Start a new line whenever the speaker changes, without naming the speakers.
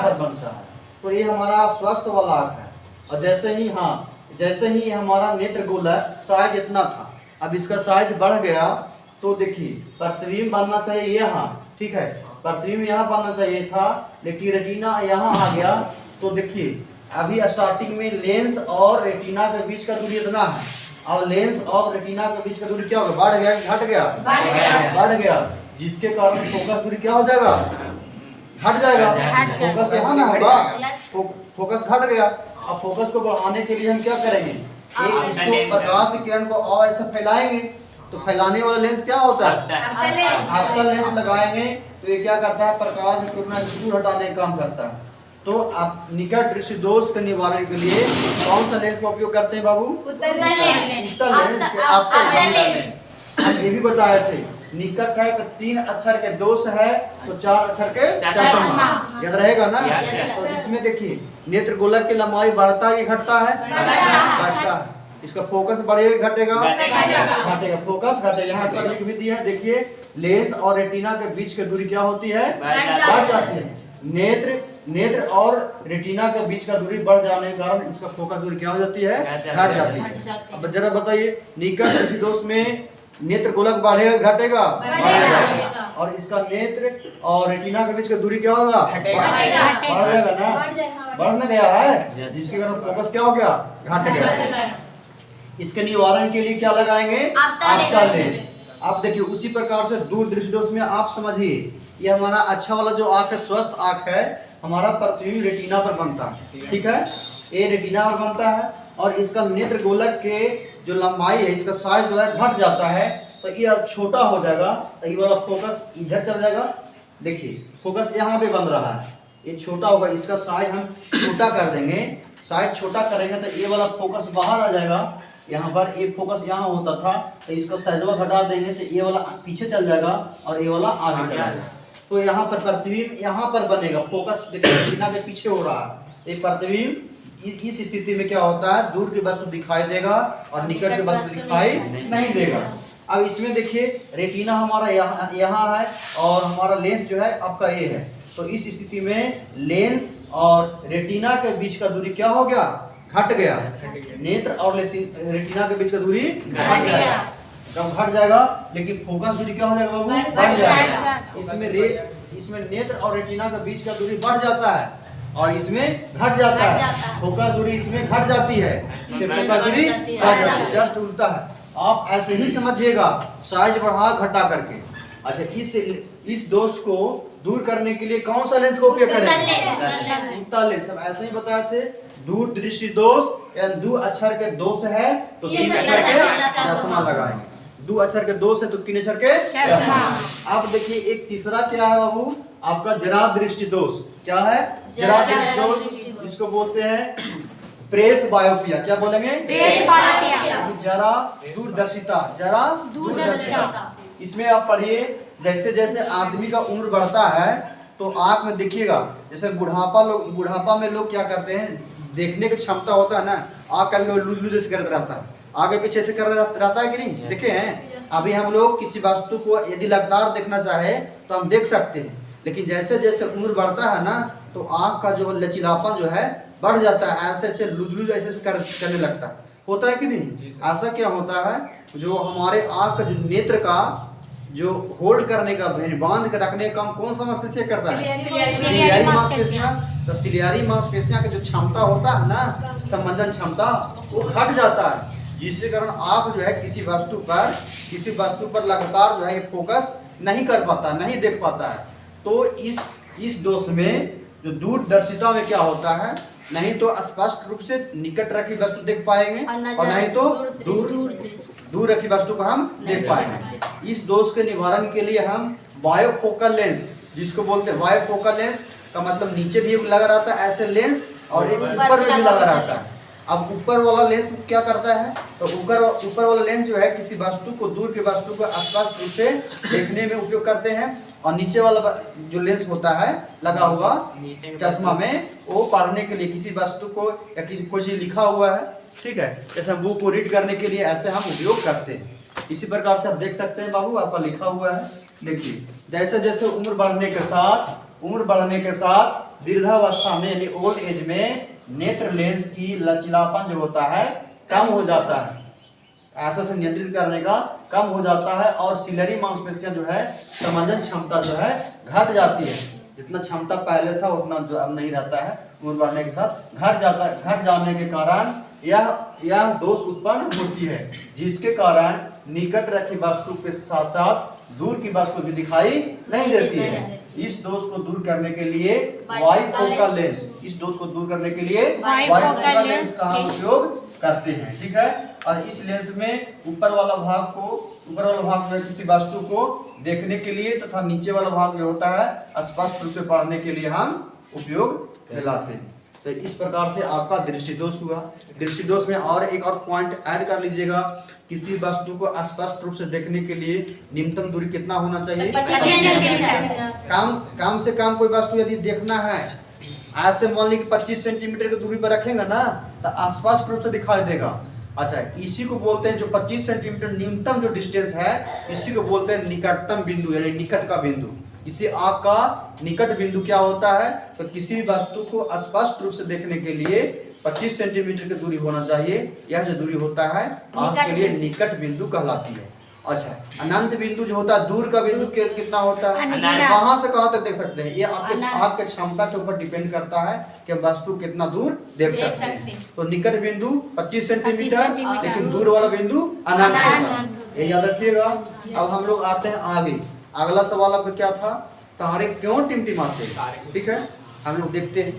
पर बनता है। तो ये हमारा स्वस्थ वाला आँख है। और जैसे ही हमारा नेत्र गोलक साइज इतना था, अब इसका साइज बढ़ गया तो देखिए प्रतिबिंब बनना चाहिए यहाँ, ठीक है, प्रतिबिंब यहाँ बनना चाहिए था, लेकिन रेटिना यहाँ आ गया। तो देखिए अभी स्टार्टिंग में लेंस और रेटिना के बीच का दूरी इतना है, और लेंस और रेटिना के बीच का दूरी क्या होगा, बढ़ गया कि घट गया? बढ़ गया, जिसके कारण फोकस दूरी क्या हो जाएगा, घट जाएगा। फोकस यहाँ ना होगा, फोकस घट गया। अब फोकस को बढ़ाने के लिए हम क्या करेंगे, एक इसको प्रकाश की किरण को और ऐसे फैलाएंगे, तो फैलाने वाला लेंस क्या होता है, आपका लेंस लगाएंगे तो ये क्या करता है, प्रकाश की किरण से दूर हटाने का काम करता है। तो आप निकट दृष्टि दोष के निवारण के लिए कौन सा लेंस का उपयोग करते हैं बाबू? उत्तल लेंस। हम ये भी बताए थे, निकट है तो 3 अक्षर के दोष है तो 4 अक्षर के चश्मा, याद रहेगा ना। तो इसमें देखिए नेत्र गोलक की लंबाई बढ़ता है घटता है? बढ़ता है। इसका फोकस बढ़ेगा घटेगा? घटेगा, फोकस घटेगा। यहाँ पर लिख भी दिया है, देखिए लेंस और रेटिना के बीच की दूरी क्या होती है, बढ़ जाती है। नेत्र और रेटिना के बीच का दूरी बढ़ जाने के कारण इसका फोकस दूरी क्या हो जाती है, घट जाती है। अब जरा बताइए निकट दृष्टि दोष में नेत्र गोलक बढ़ेगा घटेगा? बढ़ेगा। और इसका नेत्र और रेटिना के बीच का दूरी क्या होगा, बढ़ जाएगा ना, बढ़ न गया है, जिसके कारण फोकस क्या हो गया, घट गया। इसके निवारण के लिए क्या लगाएंगे, आपका लेंस। अब देखिए उसी प्रकार से दूर दृष्टि दोष में आप समझिए, ये हमारा अच्छा वाला जो आँख है, स्वस्थ आँख है, हमारा प्रतिबिंब रेटिना पर बनता है, ठीक है, ये रेटिना पर बनता है। और इसका नेत्र गोलक के जो लंबाई है, इसका साइज जो है घट जाता है, तो ये अब छोटा हो जाएगा, तो ये वाला फोकस इधर चल जाएगा। देखिए फोकस यहाँ पे बन रहा है, ये छोटा होगा, इसका साइज हम छोटा कर देंगे, साइज छोटा करेंगे तो ये वाला फोकस बाहर आ जाएगा। यहाँ पर एक फोकस यहाँ होता था, तो इसका साइजवा घटा देंगे तो ये वाला पीछे चल जाएगा और ये वाला आगे चला जाएगा। तो यहाँ पर प्रतिबिंब यहाँ पर बनेगा, फोकस रेटिना के पीछे हो रहा है, एक प्रतिबिंब इस स्थिति में क्या होता है, दूर की वस्तु दिखाई देगा और निकट की वस्तु दिखाई नहीं देगा। अब इसमें देखिए रेटिना हमारा यहाँ है और हमारा लेंस जो है आपका ये है, तो इस स्थिति में लेंस और रेटिना के बीच का दूरी क्या हो गया, घट गया। नेत्र और रेटिना के बीच का दूरी घट जाएगा, कब घट जाएगा, लेकिन फोकस दूरी क्या हो जाएगा बाबू, बढ़ जाएगा। इसमें नेत्र और रेटिना के बीच का दूरी बढ़ जाता है और इसमें घट जाता है, फोकस दूरी इसमें घट जाती है, इससे फोकस दूरी बढ़ जाती है, जस्ट उल्टा है। आप ऐसे ही समझिएगा, साइज बढ़ा घटा करके। अच्छा इस दोष को दूर करने के लिए कौन सा लेंस का उपयोग करें, उत्तल लेंस। अब ऐसे ही बताए थे, दूर दृष्टि दोष या 2 अक्षर के दोष है तो 3 अक्षर के चश्मा लगाएंगे, 2 अक्षर के दोष है तो 3 अक्षर के चश्मा। अब देखिए एक तीसरा क्या है बाबू, आपका जरा दृष्टि दोष। क्या है, जरा दृष्टि दोष, इसको बोलते हैं प्रेस बायोपिया। क्या बोलेंगे, प्रेस बायोपिया, जरा दूरदर्शिता, जरा दूरदर्शिता। इसमें आप पढ़िए, जैसे जैसे आदमी का उम्र बढ़ता है तो आंख में देखिएगा, जैसे बुढ़ापा में लोग क्या करते हैं, देखने की क्षमता होता है ना, आंख कभी लूज लूज से करता रहता है, आगे पीछे से कर रहता है कि नहीं, देखे हैं। अभी हम लोग किसी वस्तु को यदि लगातार देखना चाहे तो हम देख सकते हैं, लेकिन जैसे जैसे उम्र बढ़ता है ना तो आंख का जो लचीलापन जो है बढ़ जाता है, ऐसे ऐसे लूज ऐसे करने लगता है, होता है कि नहीं। ऐसा क्या होता है, जो हमारे आंख का जो नेत्र का जो होल्ड करने का, बांध कर रखने का काम कौन सा मांसपेशियां करता है, सिलियारी मांसपेशियां। तो सिलियारी मांसपेशियां का जो क्षमता होता है ना, संबंधन क्षमता, वो घट जाता है, जिसके कारण आंख जो है किसी वस्तु पर लगातार जो है फोकस नहीं कर पाता, नहीं देख पाता है। तो इस दोष में जो दूरदर्शिता में क्या होता है, नहीं तो स्पष्ट रूप से निकट रखी वस्तु देख पाएंगे और नहीं तो दूर रखी वस्तु को हम देख पाएंगे। इस दोष के निवारण के लिए हम बायोफोकल लेंस, जिसको बोलते हैं बायोफोकल लेंस का मतलब नीचे भी लगा रहता है ऐसे लेंस और एक ऊपर में भी लगा रहता है। अब ऊपर वाला लेंस क्या करता है, तो ऊपर वाला लेंस जो है किसी वस्तु को, दूर की वस्तु को स्पष्ट रूप से देखने में उपयोग करते हैं, और नीचे वाला जो लेंस होता है लगा हुआ चश्मा में, वो पढ़ने के लिए किसी वस्तु को या किसी कोई चीज लिखा हुआ है, ठीक है, जैसे हम बुक को रीड करने के लिए ऐसे हम उपयोग करते हैं। इसी प्रकार से आप देख सकते हैं बाबू, आपका लिखा हुआ है, देखिए जैसे जैसे उम्र बढ़ने के साथ वृद्धावस्था में यानी ओल्ड एज में नेत्र लेंस की लचीलापन जो होता है कम हो जाता है, ऐसा से नियंत्रित करने का कम हो जाता है, और सिलरी मांसपेशियां जो है समंजन क्षमता जो है घट जाती है। जितना क्षमता पहले था उतना जो अब नहीं रहता है, उम्र बढ़ने के साथ घट जाने के कारण यह दोष उत्पन्न होती है, जिसके कारण निकट रखी वस्तु के साथ साथ दूर की वस्तु भी दिखाई नहीं देती है। इस दोष को दूर करने के लिए बाइफोकल लेंस, इस दोष को दूर करने के लिए बाइफोकल लेंस का उपयोग करते हैं। ठीक है, और इस लेंस में ऊपर वाला भाग में किसी वस्तु को देखने के लिए तथा नीचे वाला भाग जो होता है स्पष्ट रूप से पढ़ने के लिए हम उपयोग फैलाते हैं। तो इस प्रकार से आपका दृष्टिदोष हुआ। दृष्टिदोष में और एक और पॉइंट ऐड कर लीजिएगा, किसी वस्तु को स्पष्ट रूप से देखने के लिए न्यूनतम दूरी कितना होना चाहिए? 25 सेंटीमीटर। कम से कम कोई वस्तु यदि देखना है, ऐसे मान ली 25 सेंटीमीटर की दूरी पर रखेंगे ना तो स्पष्ट रूप से दिखाई देगा। अच्छा, इसी को बोलते हैं जो 25 सेंटीमीटर न्यूनतम जो डिस्टेंस है, इसी को बोलते हैं निकटतम बिंदु यानी निकट का बिंदु। इसे आँख का निकट बिंदु क्या होता है? तो किसी वस्तु को स्पष्ट रूप से देखने के लिए 25 सेंटीमीटर की दूरी होना चाहिए। यह जो दूरी होता है आँख के लिए निकट बिंदु कहलाती है। अच्छा, अनंत बिंदु जो होता है, दूर का बिंदु कितना होता है? कहाँ से कहाँ तक देख सकते हैं? ये आपके क्षमता के ऊपर डिपेंड करता है कि वस्तु कितना दूर देख सकते हैं। तो निकट बिंदु 25 सेंटीमीटर, लेकिन दूर वाला बिंदु अनंत होगा, ये याद रखिएगा। अब हम लोग आते हैं आगे। अगला सवाल आपका क्या था? तारे क्यों टिमटिमाते हैं? ठीक है, हम लोग देखते हैं।